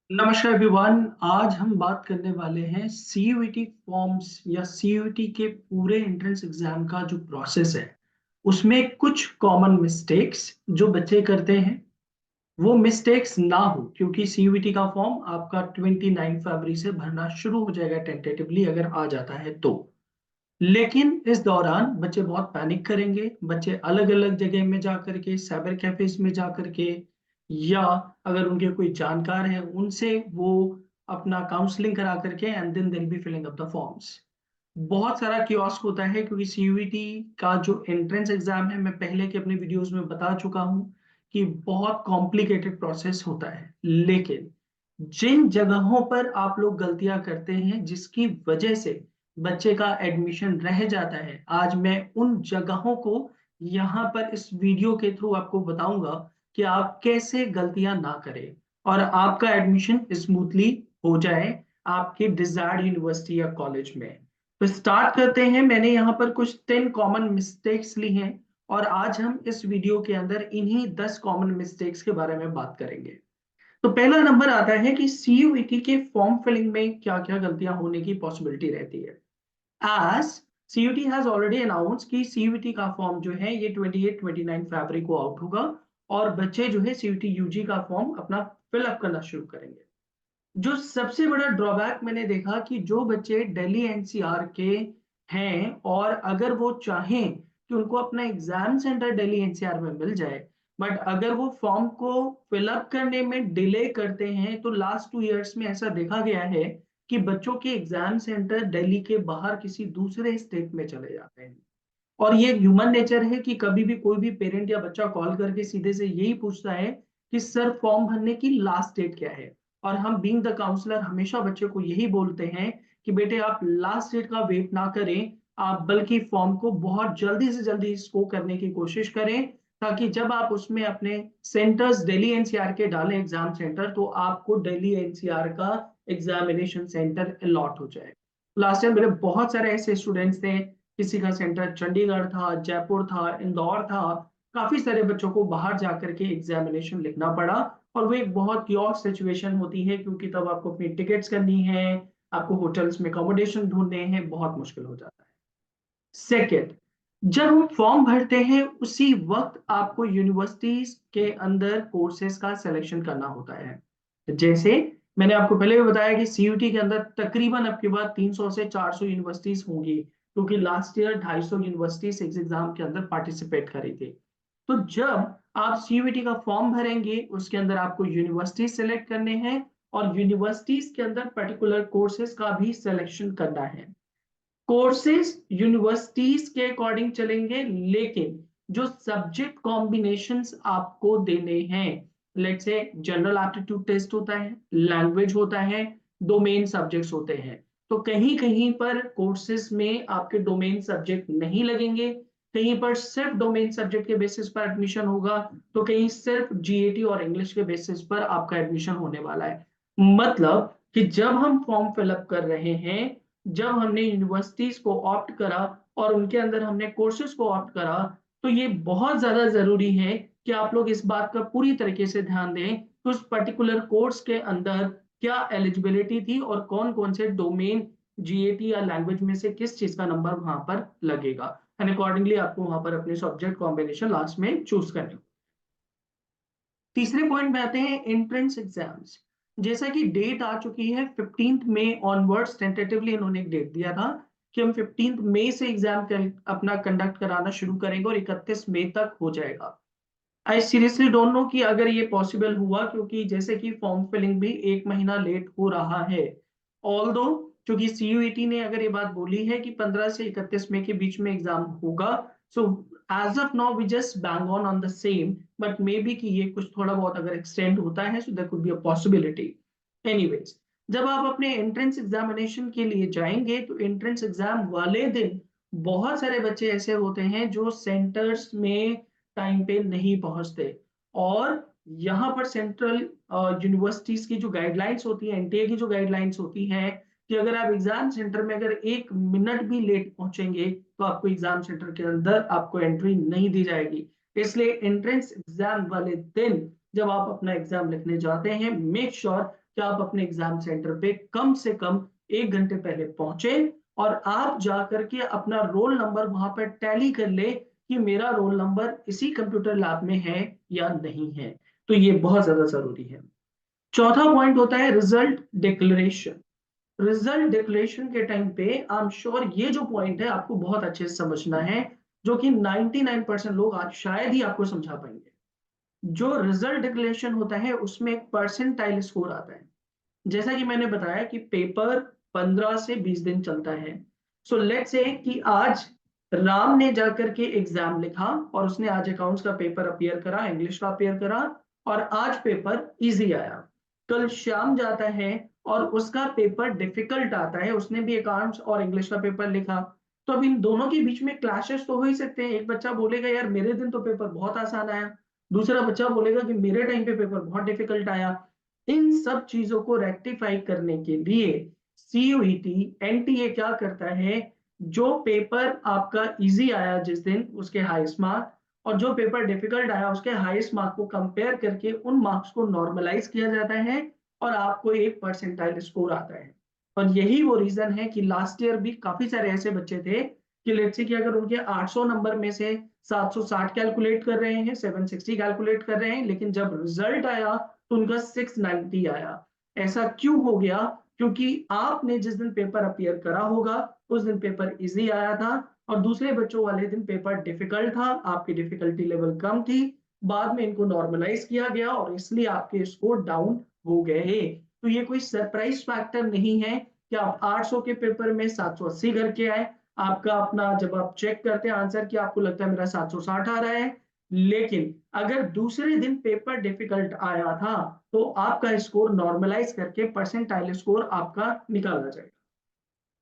नमस्कार एवरीवन। आज हम बात करने वाले हैं सीयूईटी फॉर्म्स या सीयूईटी के पूरे एंट्रेंस एग्जाम का जो प्रोसेस है उसमें कुछ कॉमन मिस्टेक्स जो बच्चे करते हैं वो मिस्टेक्स ना हो, क्योंकि सीयूईटी का फॉर्म आपका 29 फरवरी से भरना शुरू हो जाएगा टेंटेटिवली, अगर आ जाता है तो। लेकिन इस दौरान बच्चे बहुत पैनिक करेंगे। बच्चे अलग अलग जगह में जा करके, साइबर कैफेज में जा करके, या अगर उनके कोई जानकार हैं उनसे वो अपना काउंसलिंग करा करके and then they will be filling up the forms. बहुत सारा कियोस्क होता है, क्योंकि सीयूईटी का जो एंट्रेंस एग्जाम है, मैं पहले के अपने वीडियोस में बता चुका हूं कि बहुत कॉम्प्लिकेटेड प्रोसेस होता है। लेकिन जिन जगहों पर आप लोग गलतियां करते हैं जिसकी वजह से बच्चे का एडमिशन रह जाता है, आज मैं उन जगहों को यहाँ पर इस वीडियो के थ्रू आपको बताऊंगा कि आप कैसे गलतियां ना करें और आपका एडमिशन स्मूथली हो जाए आपके डिजायर्ड यूनिवर्सिटी या कॉलेज में। तो स्टार्ट करते हैं। मैंने यहाँ पर कुछ 10 कॉमन मिस्टेक्स ली हैं और आज हम इस वीडियो के अंदर इन्हीं 10 कॉमन मिस्टेक्स के बारे में बात करेंगे। तो पहला नंबर आता है कि सीयूईटी के फॉर्म फिलिंग में क्या क्या गलतियां होने की पॉसिबिलिटी रहती है। As CUET has already announce कि सीयूईटी का फॉर्म जो है ये 28-29 फरवरी को आउट होगा और बच्चे जो है सीयूईटी यूजी का फॉर्म अपना फिलअप करना शुरू करेंगे। जो सबसे बड़ा ड्रॉबैक मैंने देखा कि जो बच्चे दिल्ली एनसीआर के हैं और अगर वो चाहें कि उनको अपना एग्जाम सेंटर दिल्ली एनसीआर में मिल जाए, बट अगर वो फॉर्म को फिलअप करने में डिले करते हैं, तो लास्ट 2 इयर्स में ऐसा देखा गया है कि बच्चों के एग्जाम सेंटर दिल्ली के बाहर किसी दूसरे स्टेट में चले जाते हैं। और ये ह्यूमन नेचर है कि कभी भी कोई भी पेरेंट या बच्चा कॉल करके सीधे से यही पूछता है कि सर फॉर्म भरने की लास्ट डेट क्या है। और हम बीइंग द काउंसलर हमेशा बच्चे को यही बोलते हैं कि बेटे आप लास्ट डेट का वेट ना करें, आप बल्कि फॉर्म को बहुत जल्दी से जल्दी इसको करने की कोशिश करें, ताकि जब आप उसमें अपने सेंटर्स दिल्ली एनसीआर के डालें एग्जाम सेंटर, तो आपको दिल्ली एनसीआर का एग्जामिनेशन सेंटर अलॉट हो जाए। लास्ट टाइम मेरे बहुत सारे ऐसे स्टूडेंट्स थे, किसी का सेंटर चंडीगढ़ था, जयपुर था, इंदौर था। काफी सारे बच्चों को बाहर जाकर के एग्जामिनेशन लिखना पड़ा और वो एक बहुत क्योस सिचुएशन होती है, क्योंकि तब आपको अपनी टिकट्स करनी है, आपको होटल्स में अकोमोडेशन ढूंढने हैं, बहुत मुश्किल हो जाता है। सेकेंड, जब हम फॉर्म भरते हैं उसी वक्त आपको यूनिवर्सिटीज के अंदर कोर्सेज का सिलेक्शन करना होता है। जैसे मैंने आपको पहले भी बताया कि सीयूटी के अंदर तकरीबन अब के बाद 300 से 400 यूनिवर्सिटीज होंगी, क्योंकि लास्ट ईयर 250 यूनिवर्सिटीज इस एग्जाम के अंदर पार्टिसिपेट करी थी। तो जब आप सीयूटी का फॉर्म भरेंगे उसके अंदर आपको यूनिवर्सिटी सेलेक्ट करने हैं और यूनिवर्सिटीज के अंदर पर्टिकुलर कोर्सेज का भी सिलेक्शन करना है। कोर्सेज यूनिवर्सिटीज के अकॉर्डिंग चलेंगे, लेकिन जो सब्जेक्ट कॉम्बिनेशंस आपको देने हैं, let's say general aptitude test होता है, लैंग्वेज होता है, डोमेन सब्जेक्ट्स होते हैं। तो कहीं कहीं पर कोर्सेज में आपके डोमेन सब्जेक्ट नहीं लगेंगे, कहीं पर सिर्फ डोमेन सब्जेक्ट के बेसिस पर एडमिशन होगा, तो कहीं सिर्फ जीएटी और इंग्लिश के बेसिस पर आपका एडमिशन होने वाला है। मतलब कि जब हम फॉर्म फिलअप कर रहे हैं, जब हमने यूनिवर्सिटीज को ऑप्ट करा और उनके अंदर हमने कोर्सेज को ऑप्ट करा, तो ये बहुत ज्यादा जरूरी है कि आप लोग इस बात का पूरी तरीके से ध्यान दें कि उस पर्टिकुलर कोर्स के अंदर क्या एलिजिबिलिटी थी और कौन कौन से डोमेन जीएटी या लैंग्वेज में से किस चीज का नंबर वहां पर लगेगा, एंड अकॉर्डिंगली आपको वहां पर अपने सब्जेक्ट कॉम्बिनेशन लास्ट में चूज करने। तीसरे पॉइंट में आते हैं एंट्रेंस एग्जाम्स। जैसा कि डेट आ चुकी है 15 मई ऑनवर्ड्स, टेंटेटिवली इन्होंने एक डेट दिया था कि हम 15 मई से एग्जाम अपना कंडक्ट कराना शुरू करेंगे और 31 मई तक हो जाएगा। आई सीरियसली डोंट नो कि अगर ये पॉसिबल हुआ, क्योंकि जैसे कि फॉर्म फिलिंग भी 1 महीना लेट हो रहा है। ऑल दो, क्योंकि सीयूईटी ने अगर ये बात बोली है कि 15 से 31 मई के बीच में एग्जाम होगा, so as of now we just bang on the same, but may be कि ये कुछ थोड़ा बहुत अगर एक्सटेंड होता है, so there could be a possibility. Anyways, जब आप अपने एंट्रेंस एग्जामिनेशन के लिए जाएंगे तो एंट्रेंस एग्जाम वाले दिन बहुत सारे बच्चे ऐसे होते हैं जो सेंटर्स में टाइम पे नहीं पहुंचते। और यहाँ पर सेंट्रल यूनिवर्सिटीज की जो गाइडलाइंस होती है, एनटीए की जो गाइडलाइंस होती है, कि अगर आप एग्जाम सेंटर में अगर 1 मिनट भी लेट पहुंचेंगे तो आपको एग्जाम सेंटर के अंदर आपको एंट्री नहीं दी जाएगी। इसलिए एंट्रेंस एग्जाम वाले दिन जब आप अपना एग्जाम लिखने जाते हैं, मेक श्योर कि आप अपने एग्जाम सेंटर पे कम से कम 1 घंटे पहले पहुंचे और आप जाकर के अपना रोल नंबर वहां पर टैली कर ले कि मेरा रोल नंबर इसी कंप्यूटर लैब में है या नहीं है। तो ये बहुत ज्यादा जरूरी है। चौथा पॉइंट होता है रिजल्ट डिक्लेरेशन। रिजल्ट डिक्लेरेशन के टाइम पे आई एम श्योर ये जो पॉइंट है आपको बहुत अच्छे से समझना है, जो कि 99% लोग आज शायद ही आपको समझा पाएंगे। जो रिजल्ट डिक्लेरेशन होता है उसमें एक परसेंटाइल स्कोर आता है। जैसा कि मैंने बताया कि पेपर 15 से 20 दिन चलता है। सो लेट्स से कि आज राम ने जाकर के एग्जाम लिखा और उसने आज अकाउंट्स का पेपर अपीयर करा, इंग्लिश का अपीयर करा और आज पेपर इजी आया। कल श्याम जाता है और उसका पेपर डिफिकल्ट आता है, उसने भी अकाउंट्स और इंग्लिश का पेपर लिखा। तो अब इन दोनों के बीच में क्लैशेस तो हो ही सकते हैं। एक बच्चा बोलेगा यार मेरे दिन तो पेपर बहुत आसान आया, दूसरा बच्चा बोलेगा कि मेरे टाइम पे पेपर बहुत डिफिकल्ट आया। इन सब चीजों को रेक्टिफाई करने के लिए सीयूईटी एनटीए क्या करता है, जो पेपर आपका इजी आया जिस दिन उसके हाईएस्ट मार्क और जो पेपर डिफिकल्ट आया उसके हाईएस्ट मार्क को कंपेयर करके उन मार्क्स को नॉर्मलाइज किया जाता है और आपको एक परसेंटाइल स्कोर आता है। और यही वो रीजन है कि लास्ट ईयर भी काफी सारे ऐसे बच्चे थे कि लेट्स से कि अगर उनके 800 नंबर में से 760 कैलकुलेट कर रहे हैं, 760 कैलकुलेट कर रहे हैं, लेकिन जब रिजल्ट आया तो उनका 690 आया। ऐसा क्यों हो गया? क्योंकि आपने जिस दिन पेपर अपीयर करा होगा उस दिन पेपर इजी आया था और दूसरे बच्चों वाले दिन पेपर डिफिकल्ट था, आपकी डिफिकल्टी लेवल कम थी। बाद में इनको नॉर्मलाइज किया गया और इसलिए आपके स्कोर डाउन हो गए। तो ये कोई सरप्राइज फैक्टर नहीं है कि आप 800 के पेपर में 780 करके आए। आपका अपना जब आप चेक करते हैं आंसर कि आपको लगता है मेरा 760 आ रहा है, लेकिन अगर दूसरे दिन पेपर डिफिकल्ट आया था तो आपका स्कोर नॉर्मलाइज करके परसेंटाइल स्कोर आपका निकाला जाएगा।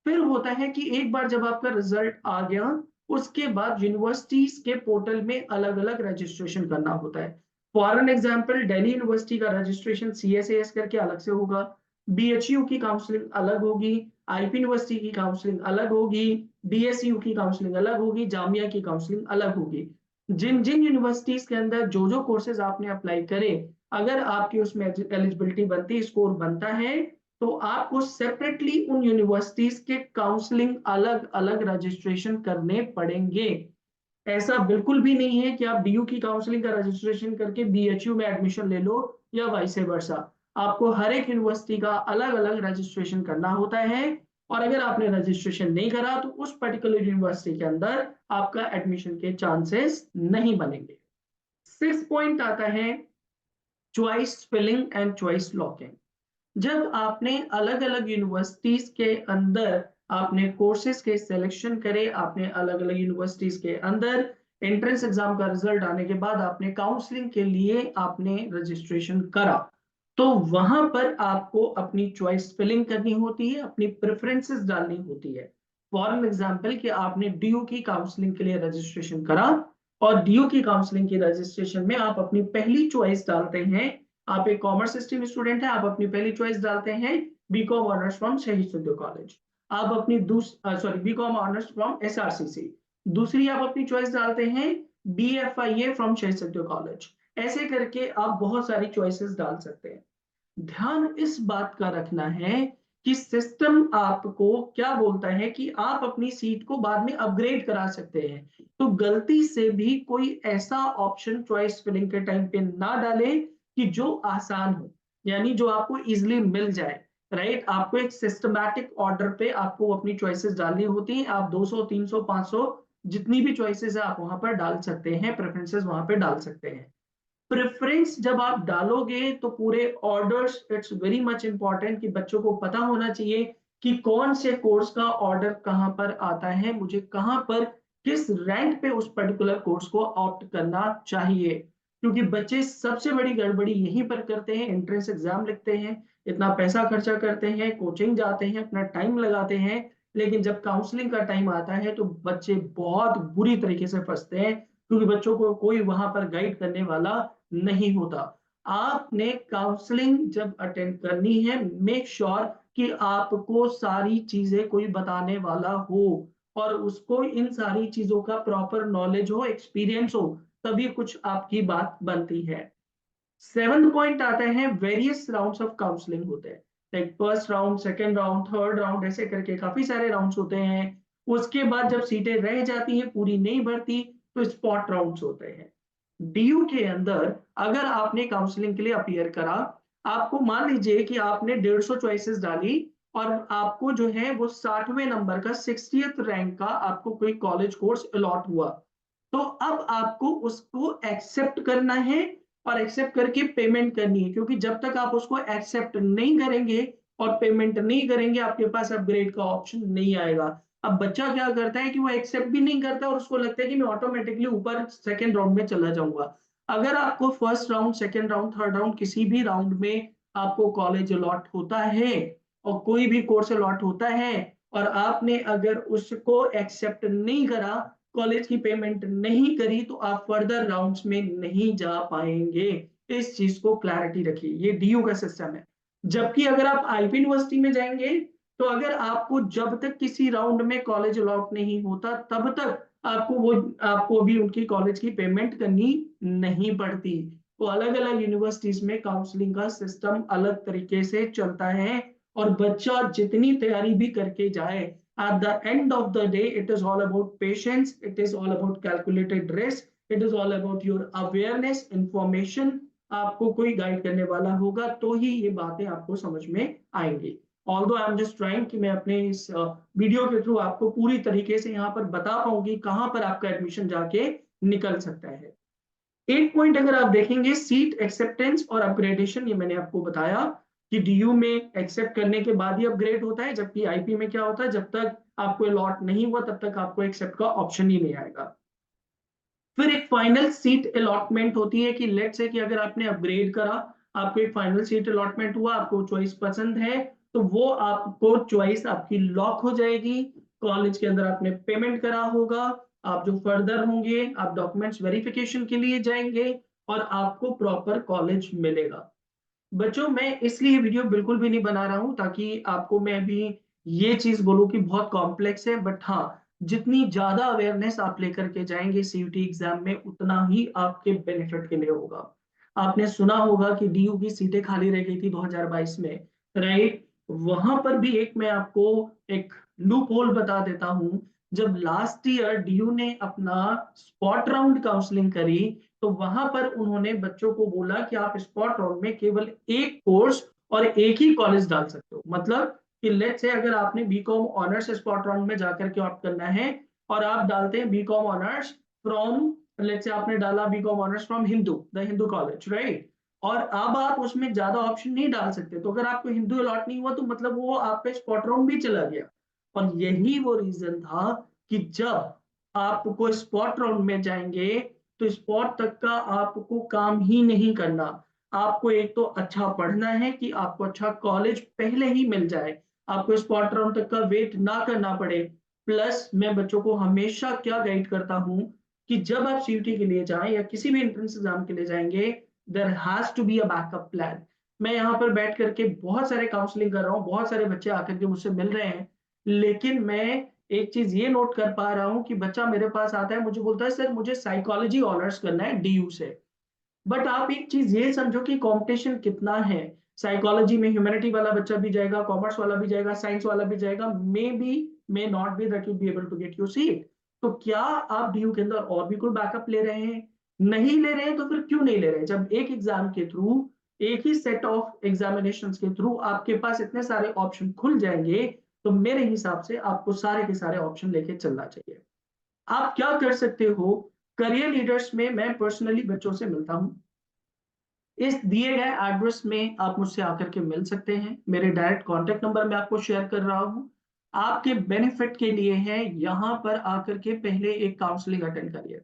फिर होता है कि एक बार जब आपका रिजल्ट आ गया उसके बाद यूनिवर्सिटीज के पोर्टल में अलग अलग रजिस्ट्रेशन करना होता है। For an example Delhi university का रजिस्ट्रेशन सीएसएस करके अलग से होगा, बीएचयू की काउंसलिंग अलग होगी, आईपी यूनिवर्सिटी की काउंसलिंग अलग होगी, बीएसयू की काउंसलिंग अलग होगी, जामिया की काउंसलिंग अलग होगी। जिन जिन यूनिवर्सिटीज के अंदर जो जो कोर्सेज आपने अप्लाई करे, अगर आपकी उसमें एलिजिबिलिटी बनती, स्कोर बनता है, तो आपको सेपरेटली उन यूनिवर्सिटीज के काउंसलिंग अलग अलग रजिस्ट्रेशन करने पड़ेंगे। ऐसा बिल्कुल भी नहीं है कि आप डीयू की काउंसलिंग का रजिस्ट्रेशन करके बीएचयू में एडमिशन ले लो या वाइस वर्सा। आपको हर एक यूनिवर्सिटी का अलग अलग रजिस्ट्रेशन करना होता है और अगर आपने रजिस्ट्रेशन नहीं करा तो उस पर्टिकुलर यूनिवर्सिटी के अंदर आपका एडमिशन के चांसेस नहीं बनेंगे। 6 पॉइंट आता है choice filling and choice locking. जब आपने अलग अलग यूनिवर्सिटीज के अंदर आपने कोर्सेज के सिलेक्शन करे, आपने अलग अलग यूनिवर्सिटीज के अंदर एंट्रेंस एग्जाम का रिजल्ट आने के बाद आपने काउंसलिंग के लिए आपने रजिस्ट्रेशन करा, तो वहां पर आपको अपनी चॉइस फिलिंग करनी होती है, अपनी प्रेफरेंसेस डालनी होती है। फॉर एन एग्जाम्पल कि आपने डीयू की काउंसलिंग के लिए रजिस्ट्रेशन करा और डीयू की काउंसलिंग की रजिस्ट्रेशन में आप अपनी पहली चॉइस डालते हैं। आप एक कॉमर्स स्ट्रीम स्टूडेंट है, आप अपनी पहली चॉइस डालते हैं बीकॉम ऑनर्स फ्रॉम शहीद सुखदेव कॉलेज। आप अपनी बीकॉम ऑनर्स फ्रॉम एसआरसीसी। दूसरी आप अपनी चॉइस डालते हैं बीएफआईए फ्रॉम शहीद सुखदेव कॉलेज। ऐसे करके आप बहुत सारी चॉइसेस डाल सकते हैं। ध्यान इस बात का रखना है कि सिस्टम आपको क्या बोलता है कि आप अपनी सीट को बाद में अपग्रेड करा सकते हैं। तो गलती से भी कोई ऐसा ऑप्शन चॉइस फिलिंग के टाइम पे ना डाले कि जो आसान हो, यानी जो आपको इजीली मिल जाए। राइट, आपको एक सिस्टमैटिक ऑर्डर पे आपको अपनी चॉइसेस डालनी होती हैं। आप 200 300 500 जितनी भी चॉइसेस है आप वहां पर डाल सकते हैं, प्रेफरेंसेस वहां पर डाल सकते हैं। प्रेफरेंस जब आप डालोगे तो पूरे orders, it's very much important कि बच्चों को पता होना चाहिए कि कौन से कोर्स का ऑर्डर कहां पर आता है, मुझे कहां पर किस रैंक पे उस पर्टिकुलर कोर्स को ऑप्ट करना चाहिए। क्योंकि बच्चे सबसे बड़ी गड़बड़ी यहीं पर करते हैं, एंट्रेंस एग्जाम लिखते हैं, इतना पैसा खर्चा करते हैं, कोचिंग जाते हैं, अपना टाइम लगाते हैं, लेकिन जब काउंसलिंग का टाइम आता है तो बच्चे बहुत बुरी तरीके से फंसते हैं क्योंकि बच्चों को कोई वहां पर गाइड करने वाला नहीं होता। आपने काउंसलिंग जब अटेंड करनी है, मेक श्योर कि आपको सारी चीजें कोई बताने वाला हो और उसको इन सारी चीजों का प्रॉपर नॉलेज हो, एक्सपीरियंस हो, तभी कुछ आपकी बात बनती है। 7th पॉइंट आता है वेरियस राउंड्स ऑफ काउंसलिंग होते हैं, like first round, second round, third round, ऐसे करके काफी सारे राउंड्स होते हैं। उसके बाद जब सीटें रह जाती हैं, पूरी नहीं भरती, तो स्पॉट राउंड्स होते हैं। डीयू के अंदर अगर आपने काउंसलिंग के लिए अपीयर करा, आपको मान लीजिए कि आपने 150 चॉइसेस डाली और आपको जो है वो 60वें नंबर का 60th रैंक का आपको कोई कॉलेज कोर्स अलॉट हुआ, तो अब आपको उसको एक्सेप्ट करना है और एक्सेप्ट करके पेमेंट करनी है, क्योंकि जब तक आप उसको एक्सेप्ट नहीं करेंगे और पेमेंट नहीं करेंगे, आपके पास अपग्रेड का ऑप्शन नहीं आएगा। अब बच्चा क्या करता है कि वो एक्सेप्ट भी नहीं करता और उसको लगता है कि मैं ऑटोमेटिकली ऊपर सेकेंड राउंड में चला जाऊंगा। अगर आपको first round, second round, third round, किसी भी राउंड में आपको कॉलेज अलॉट होता है और कोई भी कोर्स अलॉट होता है और आपने अगर उसको एक्सेप्ट नहीं करा, कॉलेज की पेमेंट नहीं करी, तो आप फर्दर राउंड्स में नहीं जा पाएंगे। इस चीज को क्लैरिटी रखिए, ये डीयू का सिस्टम है। जबकि अगर आप आईपी यूनिवर्सिटी में जाएंगे, तो अगर आपको जब तक किसी राउंड में कॉलेज अलॉट नहीं होता, तब तक आपको भी उनकी कॉलेज की पेमेंट करनी नहीं पड़ती। तो अलग अलग यूनिवर्सिटीज में काउंसलिंग का सिस्टम अलग तरीके से चलता है, और बच्चा जितनी तैयारी भी करके जाए, at the end of the day it is all about patience, it is all about calculated risk, it is all about your awareness, information। आपको कोई गाइड करने वाला होगा तो ही ये बातें आपको समझ में आएंगी। Although I am just trying कि मैं अपने इस वीडियो के थ्रू आपको पूरी तरीके से यहाँ पर बता पाऊँ कि कहाँ पर आपका एडमिशन जाके निकल सकता है। एक पॉइंट अगर आप देखेंगे, सीट एक्सेप्टेंस और अपग्रेडेशन, ये मैंने आपको बताया कि डीयू में एक्सेप्ट करने के बाद ही अपग्रेड होता है, जबकि आईपी में क्या होता है, जब तक आपको अलॉट नहीं हुआ तब तक आपको एक्सेप्ट का ऑप्शन ही नहीं आएगा। फिर एक फाइनल सीट अलॉटमेंट होती है कि लेट्स से कि अगर आपने अपग्रेड करा, आपको एक फाइनल सीट अलॉटमेंट हुआ, आपको चॉइस पसंद है, तो वो आपको चॉइस आपकी लॉक हो जाएगी। कॉलेज के अंदर आपने पेमेंट करा होगा, आप जो फर्दर होंगे, आप डॉक्यूमेंट्स वेरिफिकेशन के लिए जाएंगे और आपको प्रॉपर कॉलेज मिलेगा। बच्चों, मैं इसलिए वीडियो बिल्कुल भी नहीं बना रहा हूं ताकि आपको मैं अभी ये चीज बोलूं कि बहुत कॉम्प्लेक्स है, बट हाँ, जितनी ज्यादा अवेयरनेस आप लेकर के जाएंगे सीयूटी एग्जाम में, उतना ही आपके बेनिफिट के लिए होगा। आपने सुना होगा कि डीयू की सीटें खाली रह गई थी 2022 में, राइट? वहां पर भी एक मैं आपको एक लूप होल बता देता हूं। जब लास्ट ईयर डीयू ने अपना स्पॉट राउंड काउंसलिंग करी, तो वहां पर उन्होंने बच्चों को बोला कि आप स्पॉट राउंड में केवल एक कोर्स और एक ही कॉलेज डाल सकते हो। मतलब कि लेट्स से अगर आपने बीकॉम ऑनर्स स्पॉट राउंड में जाकर के ऑप्ट करना है और आप डालते हैं BCom honours from, let's say आपने डाला BCom honours from Hindu, the Hindu college, right? और अब आप उसमें ज्यादा ऑप्शन नहीं डाल सकते, तो अगर आपको हिंदू अलॉट नहीं हुआ, तो मतलब वो आपका स्पॉट राउंड भी चला गया। और यही वो रीजन था कि जब आपको स्पॉट राउंड में जाएंगे, तो स्पॉट तक का आपको काम ही नहीं करना। आपको एक तो अच्छा पढ़ना है कि आपको अच्छा कॉलेज पहले ही मिल जाए, आपको स्पॉट राउंड तक का वेट ना करना पड़े। प्लस मैं बच्चों को हमेशा क्या गाइड करता हूं कि जब आप सीयूटी के लिए जाएं या किसी भी एंट्रेंस एग्जाम के लिए जाएंगे, there has to be a backup plan. मैं यहाँ पर बैठ करके बहुत सारे काउंसलिंग कर रहा हूँ, बहुत सारे बच्चे आकर के मुझसे मिल रहे हैं, लेकिन मैं एक चीज ये नोट कर पा रहा हूँ कि बच्चा मेरे पास आता है, मुझे बोलता है सर मुझे साइकोलॉजी ऑनर्स करना है डीयू से। बट आप एक चीज ये समझो कि कंपटीशन कितना है। साइकोलॉजी में ह्यूमैनिटी वाला बच्चा भी जाएगा, कॉमर्स वाला भी जाएगा, साइंस वाला भी जाएगा, may not be that you be able to get your seat. तो क्या आप डीयू के अंदर और भी कोई बैकअप ले रहे हैं? नहीं ले रहे हैं, तो फिर क्यों नहीं ले रहे हैं? जब एक एग्जाम के थ्रू, एक ही सेट ऑफ एग्जामिनेशंस के थ्रू आपके पास इतने सारे ऑप्शन खुल जाएंगे, तो मेरे हिसाब से आपको सारे के सारे ऑप्शन लेके चलना चाहिए। आप क्या कर सकते हो? करियर लीडर्स में मैं पर्सनली बच्चों से मिलता हूं। इस दिए गए एड्रेस में आप मुझसे आकर के मिल सकते हैं। मेरे डायरेक्ट कांटेक्ट नंबर मैं आपको शेयर कर रहा हूं। आपके बेनिफिट के लिए है, यहाँ पर आकर के पहले एक काउंसलिंग अटेंड करिए।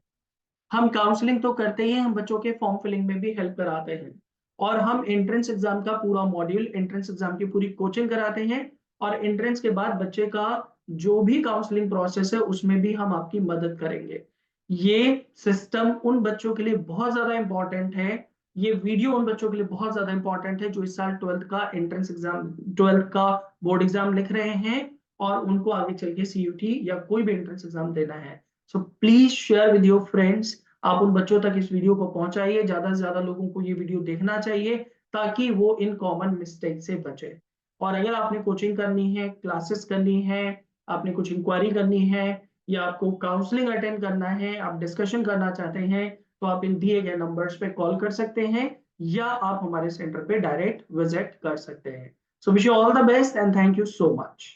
हम काउंसलिंग तो करते ही हैं, हम बच्चों के फॉर्म फिलिंग में भी हेल्प कराते हैं, और हम एंट्रेंस एग्जाम का पूरा मॉड्यूल, एंट्रेंस एग्जाम की पूरी कोचिंग कराते हैं, और एंट्रेंस के बाद बच्चे का जो भी काउंसलिंग प्रोसेस है उसमें भी हम आपकी मदद करेंगे। ये सिस्टम उन बच्चों के लिए बहुत ज्यादा इंपॉर्टेंट है, ये वीडियो उन बच्चों के लिए बहुत ज्यादा इंपॉर्टेंट है जो इस साल 12th का एंट्रेंस एग्जाम, 12th का बोर्ड एग्जाम लिख रहे हैं और उनको आगे चल के सीयूटी या कोई भी एंट्रेंस एग्जाम देना है। So please share with your friends. आप उन बच्चों तक इस वीडियो को पहुंचाइए, ज्यादा से ज्यादा लोगों को ये वीडियो देखना चाहिए ताकि वो इन कॉमन मिस्टेक से बचे। और अगर आपने कोचिंग करनी है, क्लासेस करनी है, आपने कुछ इंक्वायरी करनी है या आपको काउंसलिंग अटेंड करना है, आप डिस्कशन करना चाहते हैं, तो आप इन दिए गए नंबर्स पे कॉल कर सकते हैं या आप हमारे सेंटर पे डायरेक्ट विजिट कर सकते हैं। So wish you all the best and thank you so much.